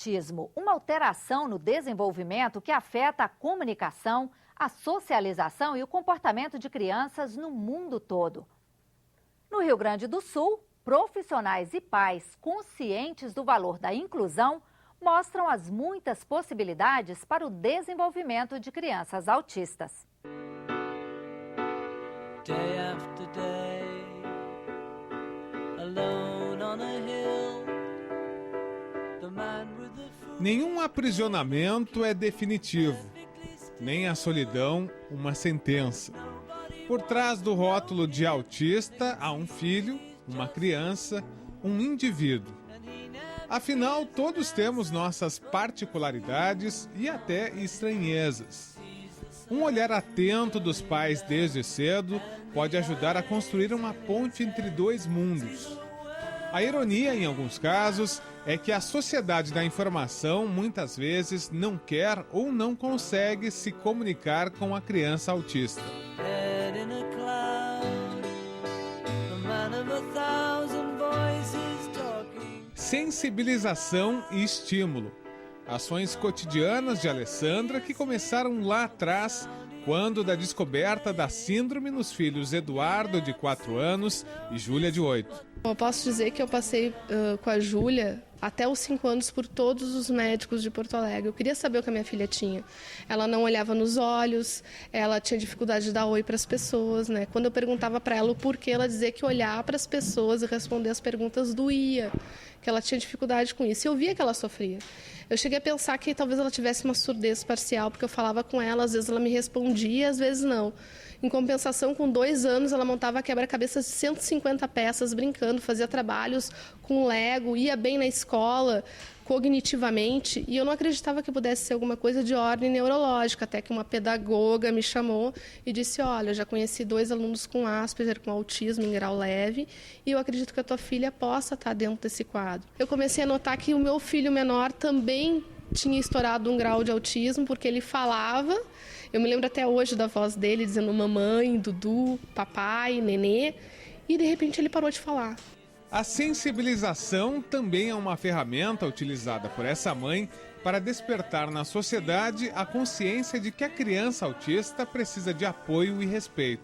autismo, uma alteração no desenvolvimento que afeta a comunicação, a socialização e o comportamento de crianças no mundo todo. No Rio Grande do Sul, profissionais e pais conscientes do valor da inclusão mostram as muitas possibilidades para o desenvolvimento de crianças autistas. Day after day, alone on a hill, the man with the food. Nenhum aprisionamento é definitivo, nem a solidão uma sentença. Por trás do rótulo de autista há um filho, uma criança, um indivíduo. Afinal, todos temos nossas particularidades e até estranhezas. Um olhar atento dos pais desde cedo pode ajudar a construir uma ponte entre dois mundos. A ironia, em alguns casos, é que a sociedade da informação muitas vezes não quer ou não consegue se comunicar com a criança autista. Sensibilização e estímulo. Ações cotidianas de Alessandra que começaram lá atrás, quando da descoberta da síndrome nos filhos Eduardo, de 4 anos, e Júlia, de 8. Eu posso dizer que eu passei com a Júlia até os 5 anos por todos os médicos de Porto Alegre. Eu queria saber o que a minha filha tinha. Ela não olhava nos olhos, ela tinha dificuldade de dar oi para as pessoas, né? Quando eu perguntava para ela o porquê, ela dizia que olhar para as pessoas e responder as perguntas doía, que ela tinha dificuldade com isso. E eu via que ela sofria. Eu cheguei a pensar que talvez ela tivesse uma surdez parcial, porque eu falava com ela, às vezes ela me respondia, às vezes não. Em compensação, com 2 anos, ela montava quebra-cabeças de 150 peças, brincando, fazia trabalhos com Lego, ia bem na escola, cognitivamente, e eu não acreditava que pudesse ser alguma coisa de ordem neurológica, até que uma pedagoga me chamou e disse, olha, eu já conheci 2 alunos com Asperger, com autismo em grau leve, e eu acredito que a tua filha possa estar dentro desse quadro. Eu comecei a notar que o meu filho menor também tinha estourado um grau de autismo, porque ele falava. Eu me lembro até hoje da voz dele dizendo mamãe, Dudu, papai, nenê, e de repente ele parou de falar. A sensibilização também é uma ferramenta utilizada por essa mãe para despertar na sociedade a consciência de que a criança autista precisa de apoio e respeito.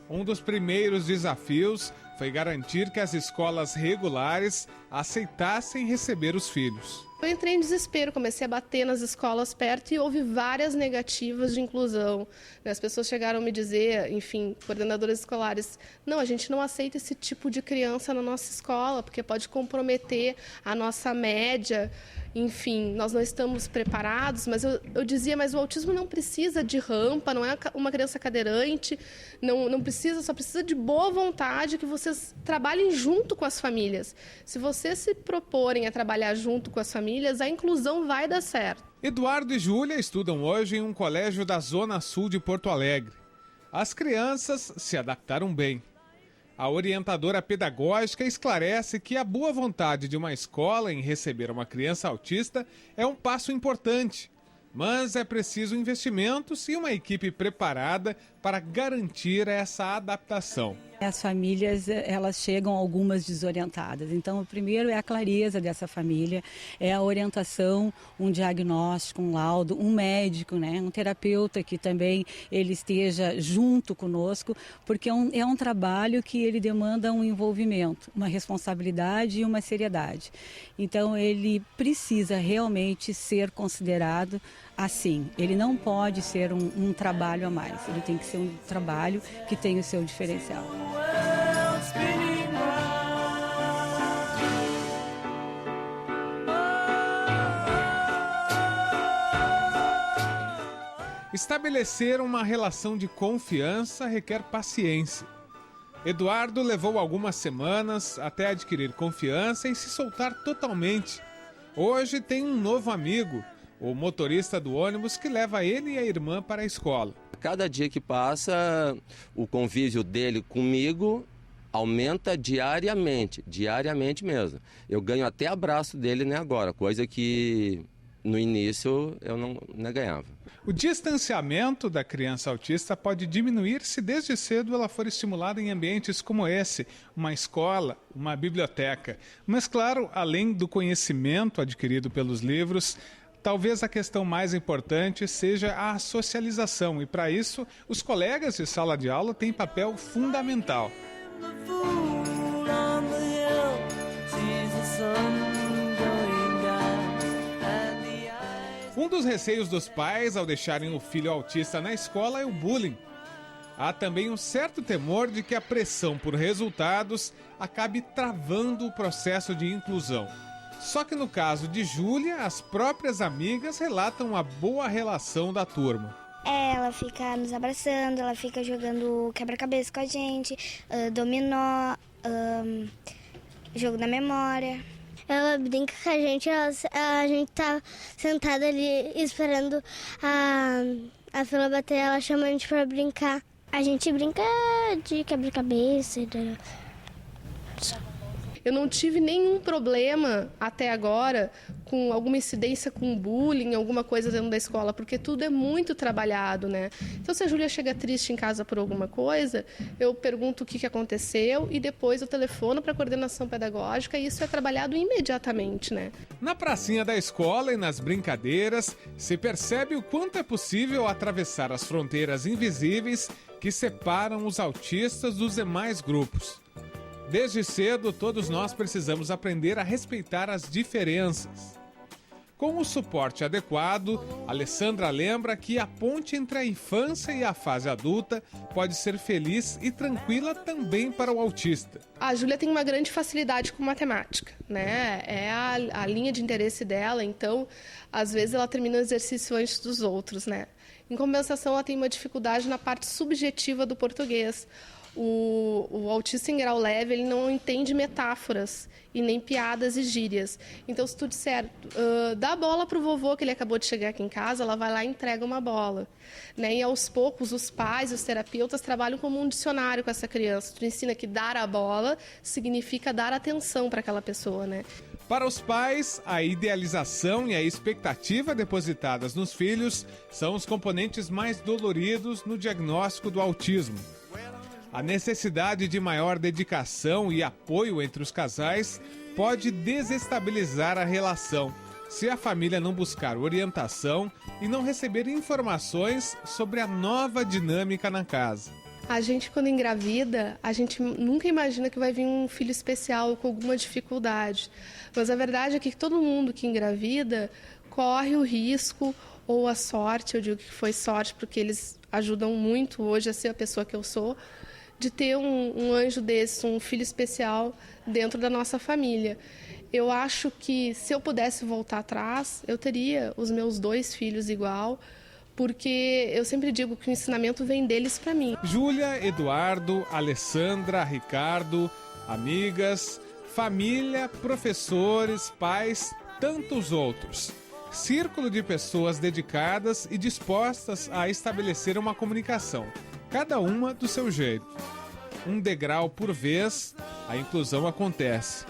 Um dos primeiros desafios foi garantir que as escolas regulares aceitassem receber os filhos. Eu entrei em desespero, comecei a bater nas escolas perto e houve várias negativas de inclusão. As pessoas chegaram a me dizer, enfim, coordenadoras escolares, não, a gente não aceita esse tipo de criança na nossa escola, porque pode comprometer a nossa média. Enfim, nós não estamos preparados, mas eu dizia, mas o autismo não precisa de rampa, não é uma criança cadeirante, não precisa, só precisa de boa vontade, que vocês trabalhem junto com as famílias. Se vocês se proporem a trabalhar junto com as famílias, a inclusão vai dar certo. Eduardo e Júlia estudam hoje em um colégio da Zona Sul de Porto Alegre. As crianças se adaptaram bem. A orientadora pedagógica esclarece que a boa vontade de uma escola em receber uma criança autista é um passo importante, mas é preciso investimentos e uma equipe preparada para garantir essa adaptação. As famílias, elas chegam algumas desorientadas. Então, o primeiro é a clareza dessa família, é a orientação, um diagnóstico, um laudo, um médico, né? Um terapeuta que também ele esteja junto conosco, porque é um trabalho que ele demanda um envolvimento, uma responsabilidade e uma seriedade. Então, ele precisa realmente ser considerado assim. Ele não pode ser um trabalho a mais, ele tem que ser um trabalho que tem o seu diferencial. Estabelecer uma relação de confiança requer paciência. Eduardo levou algumas semanas até adquirir confiança e se soltar totalmente. Hoje tem um novo amigo, o motorista do ônibus que leva ele e a irmã para a escola. Cada dia que passa, o convívio dele comigo aumenta diariamente mesmo. Eu ganho até abraço dele, né, agora, coisa que no início eu não ganhava. O distanciamento da criança autista pode diminuir se desde cedo ela for estimulada em ambientes como esse, uma escola, uma biblioteca. Mas, claro, além do conhecimento adquirido pelos livros, talvez a questão mais importante seja a socialização. E, para isso, os colegas de sala de aula têm papel fundamental. Um dos receios dos pais ao deixarem o filho autista na escola é o bullying. Há também um certo temor de que a pressão por resultados acabe travando o processo de inclusão. Só que no caso de Júlia, as próprias amigas relatam a boa relação da turma. Ela fica nos abraçando, ela fica jogando quebra-cabeça com a gente, dominó, jogo da memória. Ela brinca com a gente tá sentada ali esperando a fila bater, ela chama a gente pra brincar. A gente brinca de quebra-cabeça. Eu não tive nenhum problema até agora com alguma incidência com bullying, alguma coisa dentro da escola, porque tudo é muito trabalhado, né? Então, se a Júlia chega triste em casa por alguma coisa, eu pergunto o que aconteceu e depois eu telefono para a coordenação pedagógica e isso é trabalhado imediatamente, né? Na pracinha da escola e nas brincadeiras, se percebe o quanto é possível atravessar as fronteiras invisíveis que separam os autistas dos demais grupos. Desde cedo, todos nós precisamos aprender a respeitar as diferenças. Com o suporte adequado, Alessandra lembra que a ponte entre a infância e a fase adulta pode ser feliz e tranquila também para o autista. A Júlia tem uma grande facilidade com matemática, né? É a linha de interesse dela, então, às vezes ela termina o exercício antes dos outros, né? Em compensação, ela tem uma dificuldade na parte subjetiva do português. O autista em grau leve, ele não entende metáforas e nem piadas e gírias. Então, se tu disser, dá a bola para o vovô que ele acabou de chegar aqui em casa, ela vai lá e entrega uma bola. Né? E aos poucos, os pais e os terapeutas trabalham como um dicionário com essa criança. Tu ensina que dar a bola significa dar atenção para aquela pessoa, né? Para os pais, a idealização e a expectativa depositadas nos filhos são os componentes mais doloridos no diagnóstico do autismo. A necessidade de maior dedicação e apoio entre os casais pode desestabilizar a relação, se a família não buscar orientação e não receber informações sobre a nova dinâmica na casa. A gente, quando engravida, a gente nunca imagina que vai vir um filho especial com alguma dificuldade. Mas a verdade é que todo mundo que engravida corre o risco ou a sorte, eu digo que foi sorte porque eles ajudam muito hoje a ser a pessoa que eu sou, de ter um anjo desse, um filho especial dentro da nossa família. Eu acho que se eu pudesse voltar atrás, eu teria os meus 2 filhos igual, porque eu sempre digo que o ensinamento vem deles para mim. Júlia, Eduardo, Alessandra, Ricardo, amigas, família, professores, pais, tantos outros. Círculo de pessoas dedicadas e dispostas a estabelecer uma comunicação, cada uma do seu jeito. Um degrau por vez, a inclusão acontece.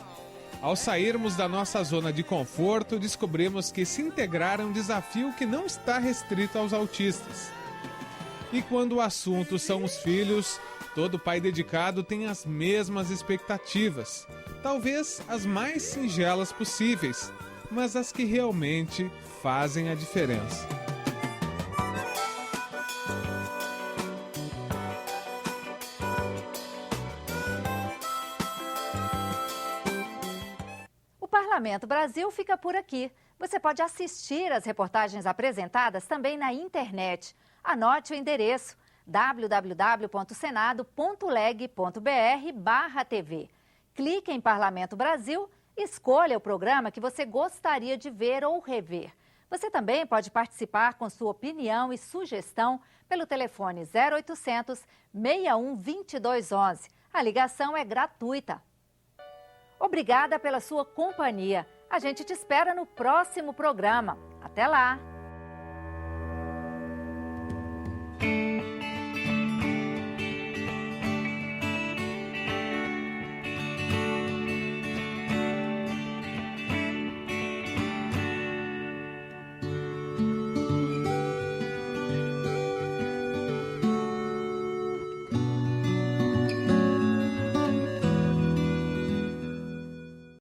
Ao sairmos da nossa zona de conforto, descobrimos que se integrar é um desafio que não está restrito aos autistas. E quando o assunto são os filhos, todo pai dedicado tem as mesmas expectativas, talvez as mais singelas possíveis, mas as que realmente fazem a diferença. O Parlamento Brasil fica por aqui. Você pode assistir as reportagens apresentadas também na internet. Anote o endereço www.senado.leg.br/TV. Clique em Parlamento Brasil e escolha o programa que você gostaria de ver ou rever. Você também pode participar com sua opinião e sugestão pelo telefone 0800 61 2211. A ligação é gratuita. Obrigada pela sua companhia. A gente te espera no próximo programa. Até lá!